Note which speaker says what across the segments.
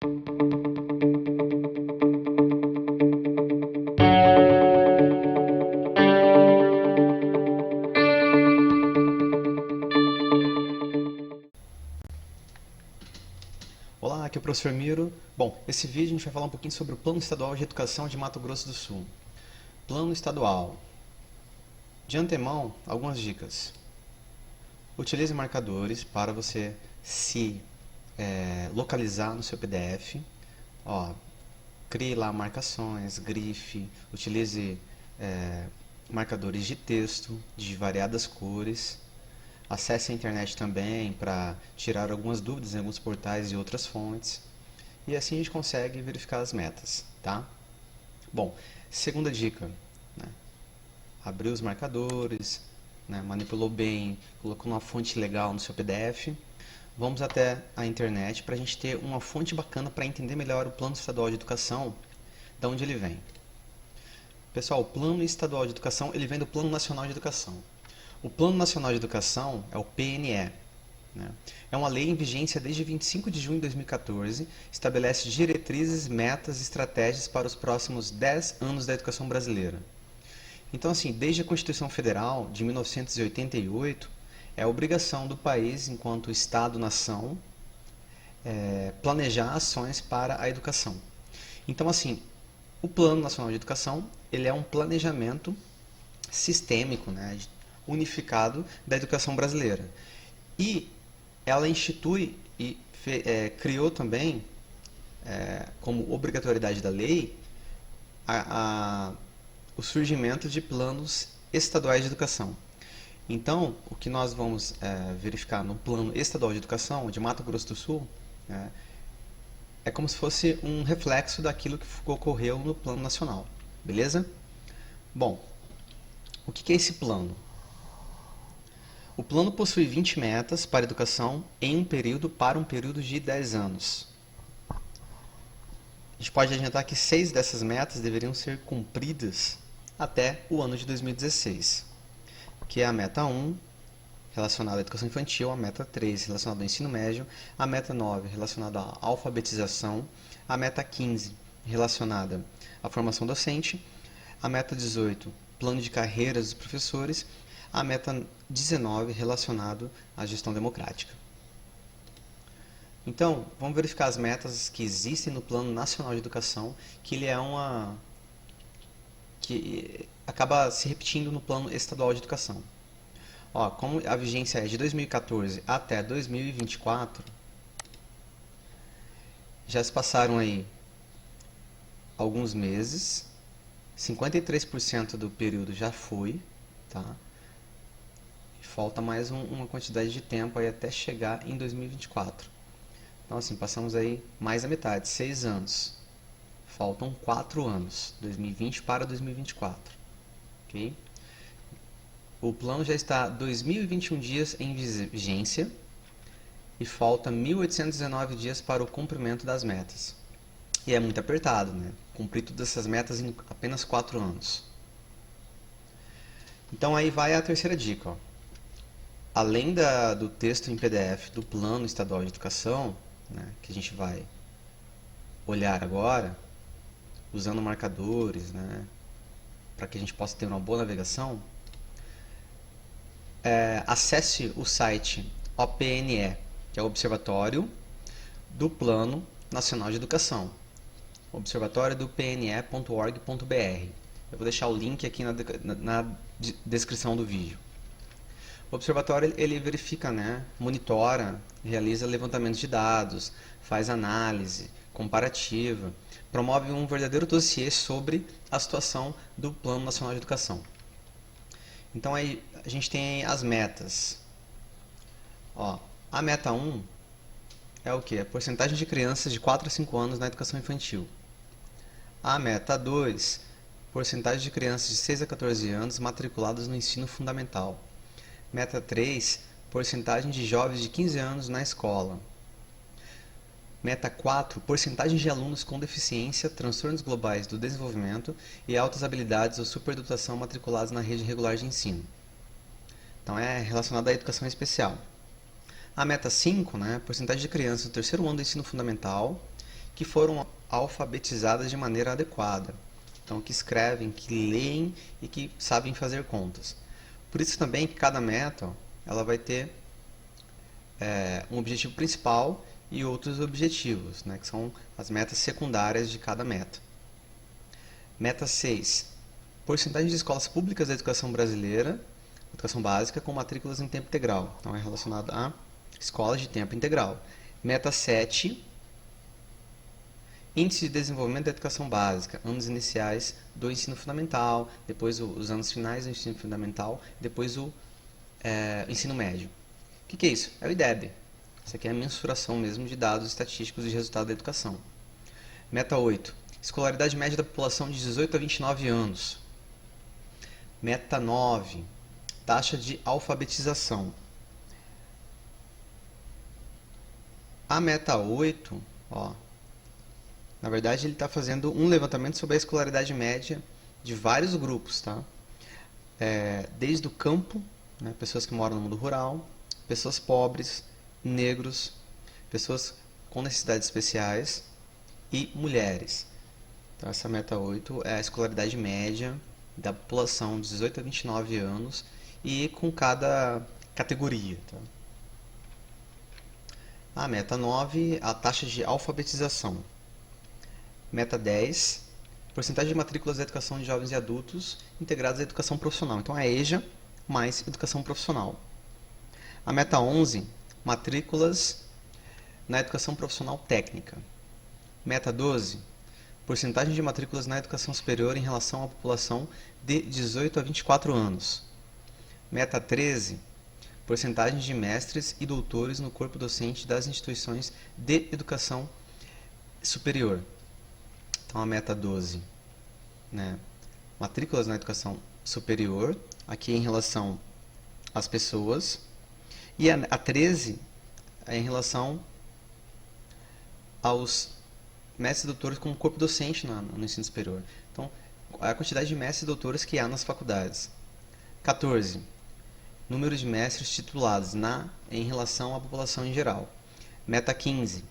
Speaker 1: Olá, aqui é o professor Miro. Bom, esse vídeo a gente vai falar um pouquinho sobre o Plano Estadual de Educação de Mato Grosso do Sul. Plano Estadual. De antemão, algumas dicas. Utilize marcadores para você se localizar no seu PDF. Crie lá marcações, grife, utilize marcadores de texto de variadas cores. Acesse a internet também para tirar algumas dúvidas em alguns portais e outras fontes. E assim a gente consegue verificar as metas, tá? Bom, segunda dica, né? Abriu os marcadores, né? Manipulou bem, colocou uma fonte legal no seu PDF. Vamos até a internet para a gente ter uma fonte bacana para entender melhor o Plano Estadual de Educação, de onde ele vem. Pessoal, o Plano Estadual de Educação ele vem do Plano Nacional de Educação. O Plano Nacional de Educação é o PNE. Né? É uma lei em vigência desde 25 de junho de 2014, estabelece diretrizes, metas e estratégias para os próximos 10 anos da educação brasileira. Então, assim, desde a Constituição Federal de 1988, é obrigação do país, enquanto Estado-nação, planejar ações para a educação. Então, assim, o Plano Nacional de Educação ele é um planejamento sistêmico, né, unificado da educação brasileira. E ela institui e criou também, como obrigatoriedade da lei, o surgimento de planos estaduais de educação. Então, o que nós vamos verificar no Plano Estadual de Educação de Mato Grosso do Sul é como se fosse um reflexo daquilo que ocorreu no Plano Nacional. Beleza? Bom, o que é esse plano? O plano possui 20 metas para a educação em um período de 10 anos. A gente pode adiantar que 6 dessas metas deveriam ser cumpridas até o ano de 2016, que é a meta 1, relacionada à educação infantil, a meta 3, relacionada ao ensino médio, a meta 9, relacionada à alfabetização, a meta 15, relacionada à formação docente, a meta 18, plano de carreiras dos professores, a meta 19, relacionado à gestão democrática. Então, vamos verificar as metas que existem no Plano Nacional de Educação, que ele é que acaba se repetindo no Plano Estadual de Educação. Como a vigência é de 2014 até 2024, já se passaram aí alguns meses, 53% do período já foi, tá? Falta mais uma quantidade de tempo aí até chegar em 2024. Então, assim, passamos aí mais da metade, 6 anos. Faltam 4 anos, 2020 para 2024. Ok? O plano já está 2.021 dias em vigência e falta 1.819 dias para o cumprimento das metas. E é muito apertado, né? Cumprir todas essas metas em apenas 4 anos. Então, aí vai a terceira dica, Além do texto em PDF do Plano Estadual de Educação, né, que a gente vai olhar agora, usando marcadores, né, para que a gente possa ter uma boa navegação, acesse o site OPNE, que é o Observatório do Plano Nacional de Educação, observatório do pne.org.br. Eu vou deixar o link aqui na descrição do vídeo. O observatório ele verifica, né, monitora, realiza levantamento de dados, faz análise comparativa, promove um verdadeiro dossiê sobre a situação do Plano Nacional de Educação. Então aí a gente tem as metas. A meta 1 é o que? A porcentagem de crianças de 4 a 5 anos na educação infantil. A meta 2, porcentagem de crianças de 6 a 14 anos matriculadas no ensino fundamental. Meta 3, porcentagem de jovens de 15 anos na escola. Meta 4, porcentagem de alunos com deficiência, transtornos globais do desenvolvimento e altas habilidades ou superdotação matriculados na rede regular de ensino. Então é relacionado à educação especial. A meta 5, né, porcentagem de crianças no terceiro ano do ensino fundamental que foram alfabetizadas de maneira adequada. Então, que escrevem, que leem e que sabem fazer contas. Por isso também que cada meta ela vai ter um objetivo principal e outros objetivos, né, que são as metas secundárias de cada meta. Meta 6. Porcentagem de escolas públicas da educação brasileira, educação básica, com matrículas em tempo integral. Então, é relacionado a escolas de tempo integral. Meta 7. Índice de desenvolvimento da educação básica, anos iniciais do ensino fundamental, depois os anos finais do ensino fundamental, depois o ensino médio. O que é isso? É o IDEB. Isso aqui é a mensuração mesmo de dados estatísticos de resultado da educação. Meta 8. Escolaridade média da população de 18 a 29 anos. Meta 9. Taxa de alfabetização. A meta 8, na verdade ele está fazendo um levantamento sobre a escolaridade média de vários grupos, tá? Desde o campo, né, pessoas que moram no mundo rural, pessoas pobres, negros, pessoas com necessidades especiais e mulheres. Então essa meta 8 é a escolaridade média da população de 18 a 29 anos e com cada categoria. Tá? A meta 9, a taxa de alfabetização. Meta 10, porcentagem de matrículas da educação de jovens e adultos integrados à educação profissional. Então, a EJA mais educação profissional. A meta 11, matrículas na educação profissional técnica. Meta 12, porcentagem de matrículas na educação superior em relação à população de 18 a 24 anos. Meta 13, porcentagem de mestres e doutores no corpo docente das instituições de educação superior. Então, a meta 12, né, matrículas na educação superior, aqui em relação às pessoas, e a 13 é em relação aos mestres e doutores como corpo docente no ensino superior. Então, a quantidade de mestres e doutores que há nas faculdades. 14, número de mestres titulados em relação à população em geral. Meta 15,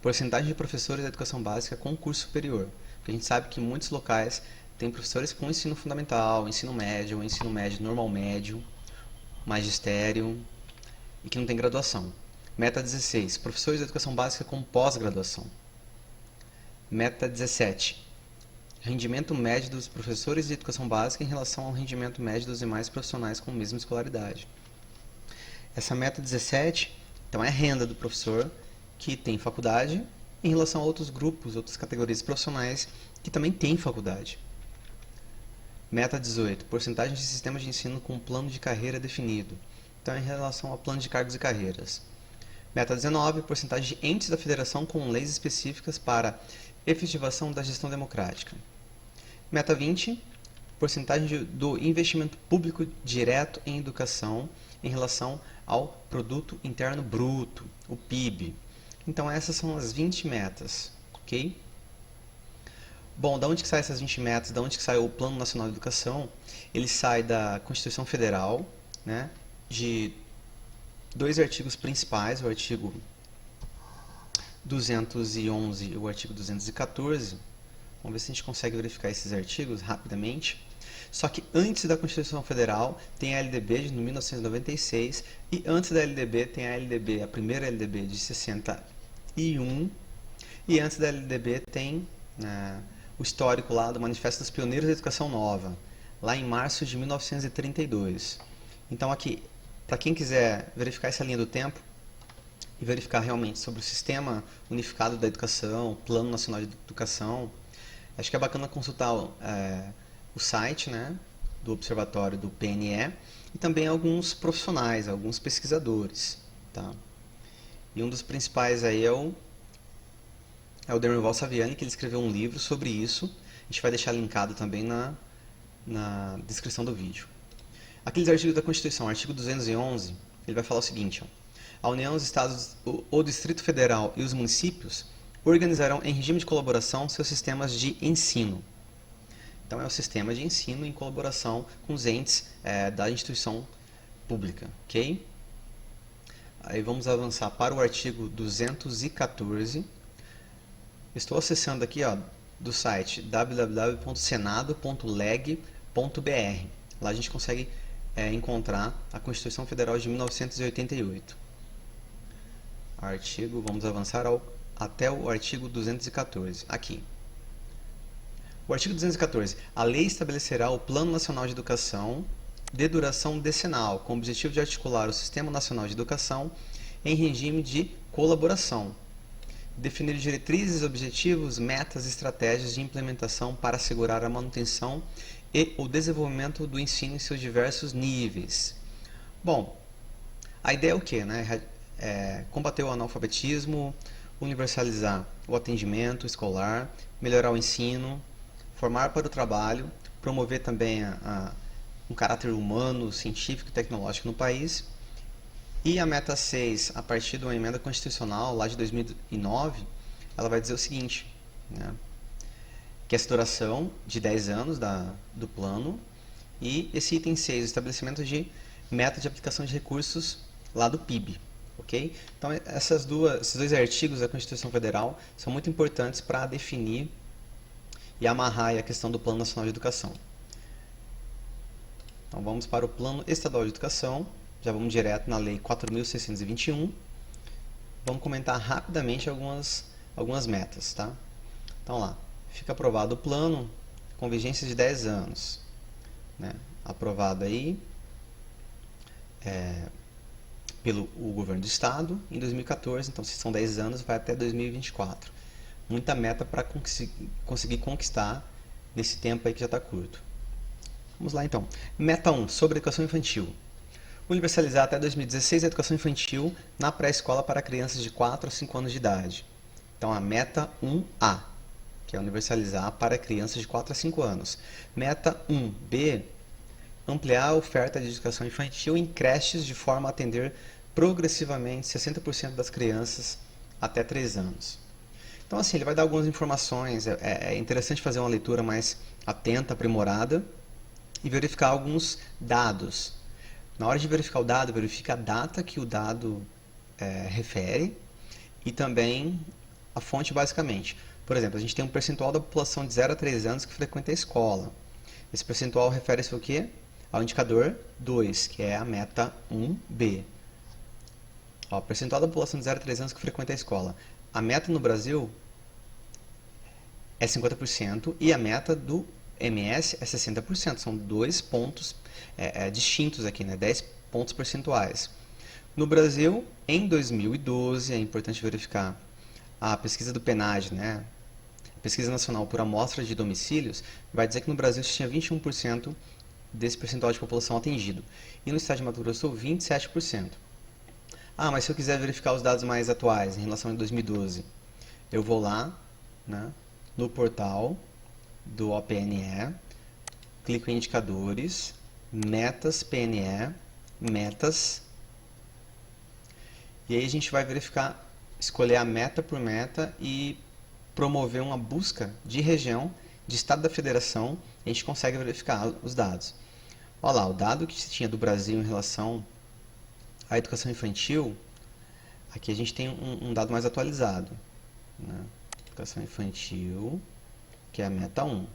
Speaker 1: porcentagem de professores da educação básica com curso superior. Porque a gente sabe que muitos locais têm professores com ensino fundamental, ensino médio normal médio, magistério e que não tem graduação. Meta 16, professores da educação básica com pós-graduação. Meta 17, rendimento médio dos professores de educação básica em relação ao rendimento médio dos demais profissionais com a mesma escolaridade. Essa meta 17, então, é a renda do professor que tem faculdade em relação a outros grupos, outras categorias profissionais que também têm faculdade. Meta 18, porcentagem de sistemas de ensino com plano de carreira definido. Então, em relação ao plano de cargos e carreiras. Meta 19, porcentagem de entes da federação com leis específicas para efetivação da gestão democrática. Meta 20, porcentagem do investimento público direto em educação em relação ao Produto Interno Bruto, o PIB. Então, essas são as 20 metas, ok? Bom, da onde que saem essas 20 metas? Da onde que sai o Plano Nacional de Educação? Ele sai da Constituição Federal, né, de dois artigos principais, o artigo 211 e o artigo 214. Vamos ver se a gente consegue verificar esses artigos rapidamente. Só que antes da Constituição Federal tem a LDB de 1996 e antes da LDB tem a LDB, a primeira LDB de 61 e antes da LDB tem o histórico lá do Manifesto dos Pioneiros da Educação Nova, lá em março de 1932. Então aqui, para quem quiser verificar essa linha do tempo e verificar realmente sobre o Sistema Unificado da Educação, Plano Nacional de Educação, acho que é bacana consultar o site, né, do Observatório do PNE e também alguns profissionais, alguns pesquisadores. Tá? E um dos principais aí é o Dermival Saviani, que ele escreveu um livro sobre isso. A gente vai deixar linkado também na descrição do vídeo. Aqueles artigos da Constituição, artigo 211, ele vai falar o seguinte: a União, os Estados, o Distrito Federal e os municípios organizarão em regime de colaboração seus sistemas de ensino. Então, é o sistema de ensino em colaboração com os entes da instituição pública, ok? Aí vamos avançar para o artigo 214. Estou acessando aqui, ó, do site www.senado.leg.br. Lá a gente consegue encontrar a Constituição Federal de 1988. Artigo, vamos avançar até o artigo 214. Aqui. O artigo 214. A lei estabelecerá o Plano Nacional de Educação de duração decenal, com o objetivo de articular o Sistema Nacional de Educação em regime de colaboração. Definir diretrizes, objetivos, metas e estratégias de implementação para assegurar a manutenção e o desenvolvimento do ensino em seus diversos níveis. Bom, a ideia é o quê, né? Combater o analfabetismo, universalizar o atendimento escolar, melhorar o ensino, formar para o trabalho, promover também um caráter humano, científico e tecnológico no país. E a meta 6, a partir de uma emenda constitucional lá de 2009, ela vai dizer o seguinte, né? Que essa duração de 10 anos do plano, e esse item 6, o estabelecimento de meta de aplicação de recursos lá do PIB. Ok? Então, esses dois artigos da Constituição Federal são muito importantes para definir e amarrar a questão do Plano Nacional de Educação. Então, vamos para o Plano Estadual de Educação. Já vamos direto na Lei 4.621. Vamos comentar rapidamente algumas metas. Tá? Então, lá, fica aprovado o plano com vigência de 10 anos. Né? Aprovado aí pelo governo do estado em 2014, então se são 10 anos, vai até 2024. Muita meta para conseguir conquistar nesse tempo aí que já está curto. Vamos lá então. Meta 1, sobre educação infantil. Universalizar até 2016 a educação infantil na pré-escola para crianças de 4 a 5 anos de idade. Então a meta 1A, que é universalizar para crianças de 4 a 5 anos. Meta 1B, ampliar a oferta de educação infantil em creches de forma a atender progressivamente 60% das crianças até 3 anos. Então, assim, ele vai dar algumas informações, é interessante fazer uma leitura mais atenta, aprimorada e verificar alguns dados. Na hora de verificar o dado, verifica a data que o dado refere e também a fonte, basicamente. Por exemplo, a gente tem um percentual da população de 0 a 3 anos que frequenta a escola. Esse percentual refere-se ao quê? Ao indicador 2, que é a meta 1B. Ó, percentual da população de 0 a 3 anos que frequenta a escola. A meta no Brasil é 50% e a meta do MS é 60%. São dois pontos distintos aqui, né? 10 pontos percentuais. No Brasil, em 2012, é importante verificar a pesquisa do PNAD, né? Pesquisa Nacional por Amostra de Domicílios, vai dizer que no Brasil se tinha 21% desse percentual de população atingido. E no estado de Mato Grosso do Sul, 27%. Ah, mas se eu quiser verificar os dados mais atuais em relação a 2012, eu vou lá, né, no portal do OPNE, clico em indicadores, metas PNE, metas, e aí a gente vai verificar, escolher a meta por meta e promover uma busca de região, de estado da federação, a gente consegue verificar os dados. Olha lá, o dado que se tinha do Brasil em relação à educação infantil, aqui a gente tem um dado mais atualizado. Né? Educação infantil, que é a meta 1.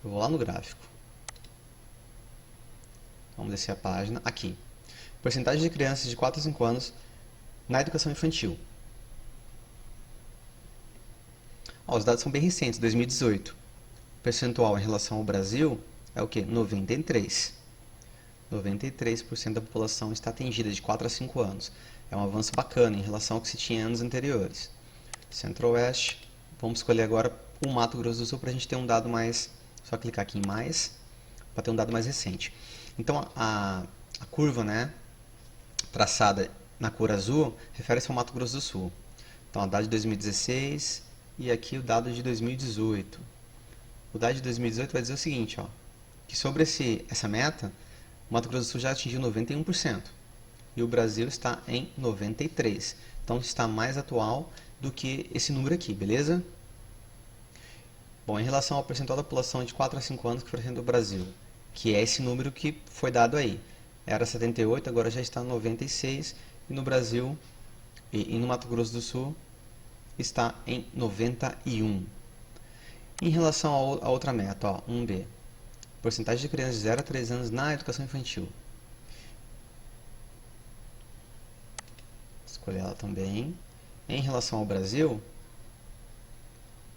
Speaker 1: Eu vou lá no gráfico. Vamos descer a página. Aqui. Porcentagem de crianças de 4 a 5 anos na educação infantil. Ó, os dados são bem recentes, 2018. O percentual em relação ao Brasil é o quê? 93%. 93% da população está atingida de 4 a 5 anos. É um avanço bacana em relação ao que se tinha em anos anteriores. Centro-Oeste. Vamos escolher agora o Mato Grosso do Sul para a gente ter um dado mais... Só clicar aqui em mais, para ter um dado mais recente. Então, a curva, né, traçada na cor azul, refere-se ao Mato Grosso do Sul. Então, a dado de 2016 e aqui o dado de 2018. O dado de 2018 vai dizer o seguinte, ó, que sobre essa meta, o Mato Grosso do Sul já atingiu 91% e o Brasil está em 93%. Então, está mais atual do que esse número aqui, beleza? Bom, em relação ao percentual da população de 4 a 5 anos que frequenta o Brasil, que é esse número que foi dado aí, era 78%, agora já está 96%, e no Brasil E no Mato Grosso do Sul está em 91. Em relação à outra meta, ó, 1B, porcentagem de crianças de 0 a 3 anos na educação infantil. Escolher ela também. Em relação ao Brasil,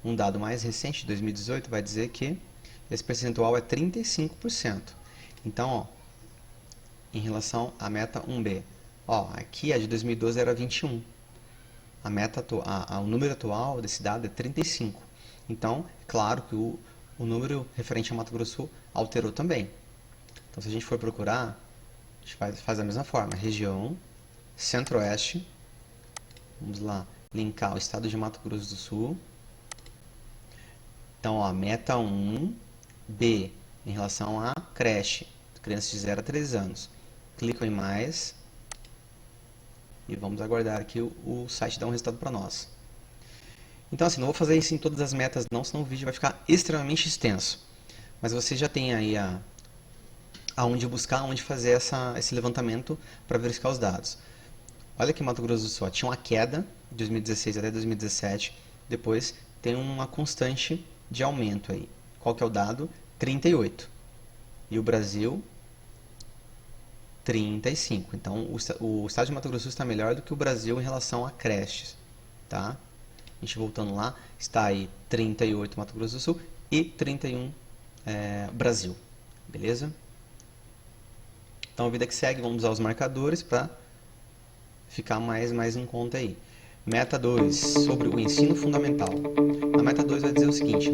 Speaker 1: um dado mais recente, de 2018, vai dizer que esse percentual é 35%. Então, ó, em relação à meta 1B, ó, aqui a de 2012 era 21. O número atual desse dado é 35. Então, é claro que o número referente a Mato Grosso do Sul alterou também. Então, se a gente for procurar, a gente faz da mesma forma. Região, Centro-Oeste. Vamos lá, linkar o estado de Mato Grosso do Sul. Então, ó, meta 1B, em relação à creche, crianças de 0 a 3 anos. Clico em mais. E vamos aguardar aqui o site dar um resultado para nós. Então, assim, não vou fazer isso em todas as metas não, senão o vídeo vai ficar extremamente extenso. Mas você já tem aí aonde buscar, onde fazer esse levantamento para verificar os dados. Olha que Mato Grosso do Sul tinha uma queda de 2016 até 2017, depois tem uma constante de aumento aí. Qual que é o dado? 38. E o Brasil, 35. Então, o estado de Mato Grosso do Sul está melhor do que o Brasil em relação a creches. Tá? A gente voltando lá, está aí 38 Mato Grosso do Sul e 31 Brasil. Beleza? Então, a vida que segue, vamos usar os marcadores para ficar mais em conta aí. Meta 2, sobre o ensino fundamental. A meta 2 vai dizer o seguinte: